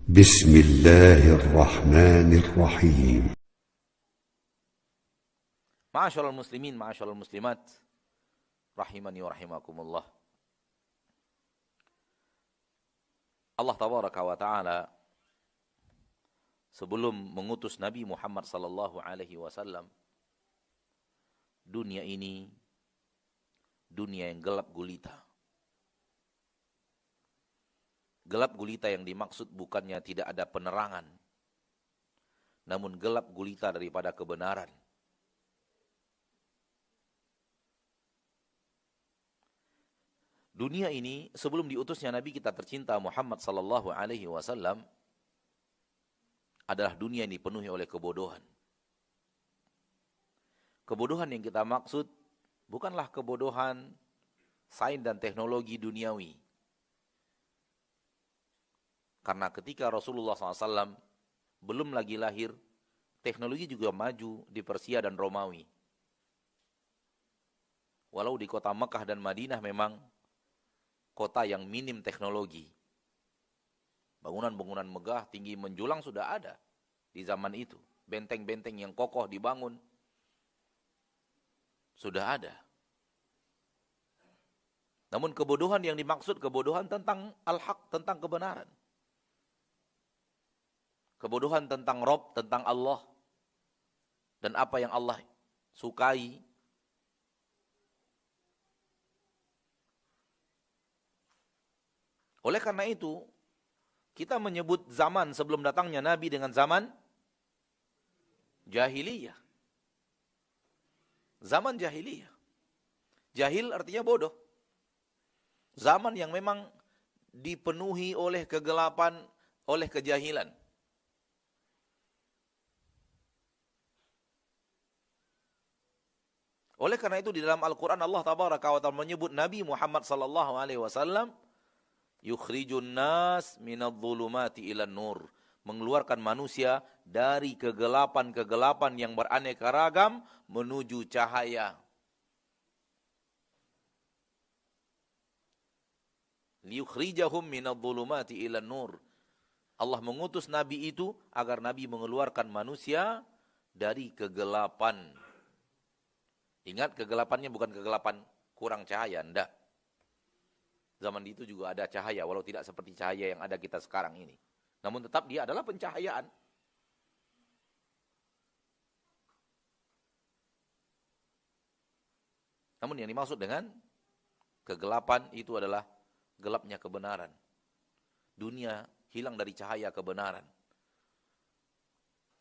بسم الله الرحمن الرحيم. Ma'asyiral muslimin, ma'asyiral muslimat, rahimani wa rahimakumullah. Allah tabaraka wa ta'ala sebelum mengutus Nabi Muhammad sallallahu alaihi wasallam, dunia ini dunia yang gelap gulita. Gelap gulita yang dimaksud bukannya tidak ada penerangan, namun gelap gulita daripada kebenaran. Dunia ini sebelum diutusnya Nabi kita tercinta Muhammad sallallahu alaihi wasallam adalah dunia yang dipenuhi oleh kebodohan. Kebodohan yang kita maksud bukanlah kebodohan sains dan teknologi duniawi. Karena ketika Rasulullah SAW belum lagi lahir, teknologi juga maju di Persia dan Romawi. Walau di kota Mekah dan Madinah memang kota yang minim teknologi. Bangunan-bangunan megah tinggi menjulang sudah ada di zaman itu. Benteng-benteng yang kokoh dibangun sudah ada. Namun kebodohan yang dimaksud kebodohan tentang al-haq, tentang kebenaran. Kebodohan tentang Rabb, tentang Allah, dan apa yang Allah sukai. Oleh karena itu, kita menyebut zaman sebelum datangnya Nabi dengan zaman jahiliyah. Zaman jahiliyah. Jahil artinya bodoh. Zaman yang memang dipenuhi oleh kegelapan, oleh kejahilan. Oleh karena itu di dalam Al-Quran Allah tabaraka wa ta'ala menyebut Nabi Muhammad sallallahu alaihi wasallam yukhrijun nas minadh-dhulumati ilan nur, mengeluarkan manusia dari kegelapan-kegelapan yang beraneka ragam menuju cahaya. Liyukhrijahum minadh-dhulumati ilan nur. Allah mengutus Nabi itu agar Nabi mengeluarkan manusia dari kegelapan. Ingat, kegelapannya bukan kegelapan kurang cahaya, enggak. Zaman itu juga ada cahaya, walau tidak seperti cahaya yang ada kita sekarang ini. Namun tetap dia adalah pencahayaan. Namun yang dimaksud dengan kegelapan itu adalah gelapnya kebenaran. Dunia hilang dari cahaya kebenaran.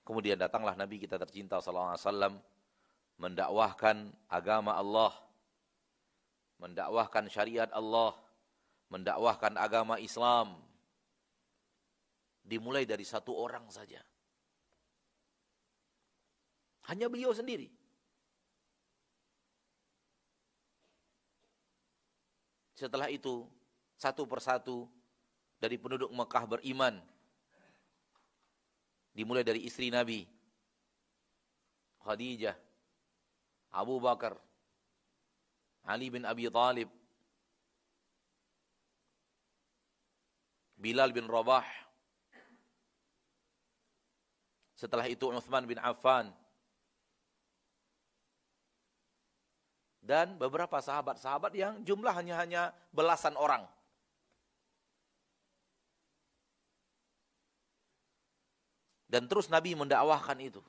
Kemudian datanglah Nabi kita tercinta sallallahu alaihi wasallam mendakwahkan agama Allah, mendakwahkan syariat Allah, mendakwahkan agama Islam. Dimulai dari satu orang saja. Hanya beliau sendiri. Setelah itu, satu persatu dari penduduk Mekah beriman. Dimulai dari istri Nabi, Khadijah, Abu Bakar, Ali bin Abi Thalib, Bilal bin Rabah. Setelah itu Utsman bin Affan. Dan beberapa sahabat-sahabat yang jumlahnya hanya belasan orang. Dan terus Nabi mendakwahkan itu.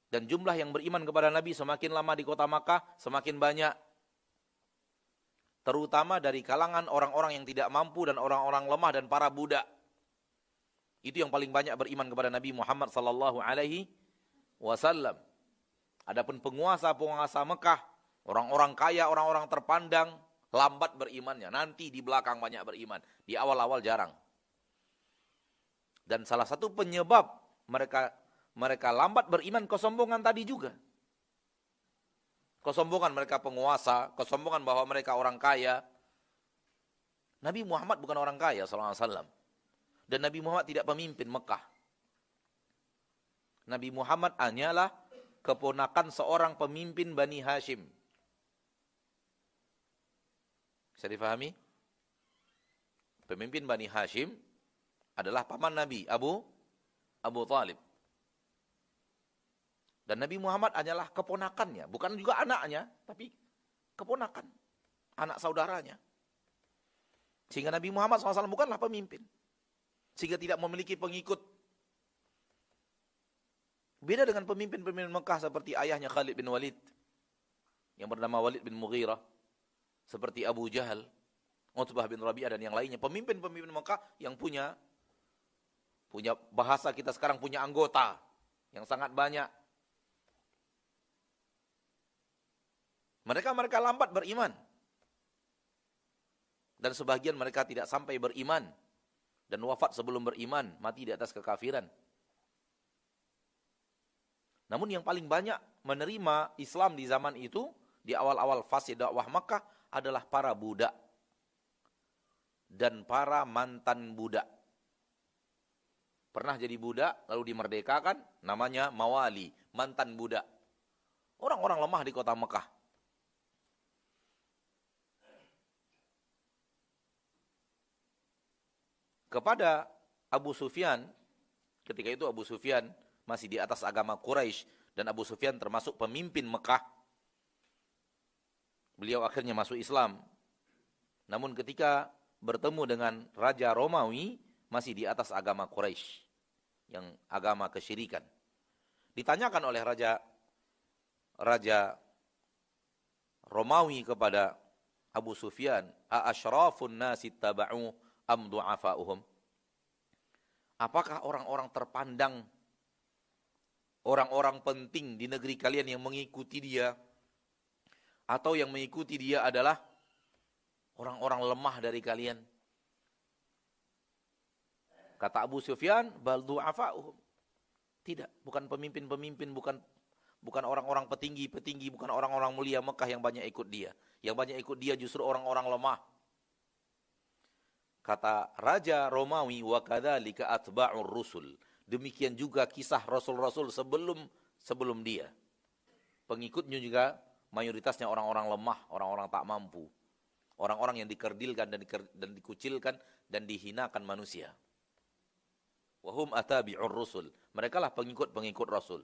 Dan jumlah yang beriman kepada Nabi semakin lama di kota Makkah, semakin banyak. Terutama dari kalangan orang-orang yang tidak mampu dan orang-orang lemah dan para budak. Itu yang paling banyak beriman kepada Nabi Muhammad sallallahu alaihi wasallam. Adapun penguasa-penguasa Mekah, orang-orang kaya, orang-orang terpandang, lambat berimannya. Nanti di belakang banyak beriman. Di awal-awal jarang. Dan salah satu penyebab mereka lambat beriman, kesombongan tadi juga. Kesombongan mereka penguasa, kesombongan bahwa mereka orang kaya. Nabi Muhammad bukan orang kaya sallallahu alaihi wasallam. Dan Nabi Muhammad tidak pemimpin Mekah. Nabi Muhammad hanyalah keponakan seorang pemimpin Bani Hashim. Bisa difahami? Pemimpin Bani Hashim adalah paman Nabi, Abu Talib. Dan Nabi Muhammad adalah keponakannya, bukan juga anaknya, tapi keponakan, anak saudaranya. Sehingga Nabi Muhammad SAW bukanlah pemimpin. Sehingga tidak memiliki pengikut. Beda dengan pemimpin-pemimpin Mekah seperti ayahnya Khalid bin Walid, yang bernama Walid bin Mughirah, seperti Abu Jahal, Utbah bin Rabi'ah, dan yang lainnya. Pemimpin-pemimpin Mekah yang punya bahasa kita sekarang, punya anggota yang sangat banyak. Mereka lambat beriman. Dan sebagian mereka tidak sampai beriman. Dan wafat sebelum beriman, mati di atas kekafiran. Namun yang paling banyak menerima Islam di zaman itu, di awal-awal fase dakwah Makkah, adalah para budak. Dan para mantan budak. Pernah jadi budak, lalu dimerdekakan, namanya mawali, mantan budak. Orang-orang lemah di kota Mekah. Kepada Abu Sufyan, ketika itu Abu Sufyan masih di atas agama Quraisy, dan Abu Sufyan termasuk pemimpin Mekah. Beliau akhirnya masuk Islam. Namun ketika bertemu dengan Raja Romawi, masih di atas agama Quraisy, yang agama kesyirikan. Ditanyakan oleh Raja Romawi kepada Abu Sufyan, "A'asyrafun nasi taba'u am du'afa'uhum?" Apakah orang-orang terpandang, orang-orang penting di negeri kalian yang mengikuti dia, atau yang mengikuti dia adalah orang-orang lemah dari kalian? Kata Abu Sufyan, bal du'afa'uhum. Tidak, bukan pemimpin-pemimpin, bukan orang-orang petinggi-petinggi, bukan orang-orang mulia Mekah yang banyak ikut dia. Yang banyak ikut dia justru orang-orang lemah. Kata Raja Romawi, wa kadzalika atba'ur rusul. Demikian juga kisah rasul-rasul sebelum dia. Pengikutnya juga mayoritasnya orang-orang lemah, orang-orang tak mampu. Orang-orang yang dikerdilkan dan dikucilkan dan dihinakan manusia. Wa hum atabi'ur rusul. Mereka lah pengikut-pengikut Rasul.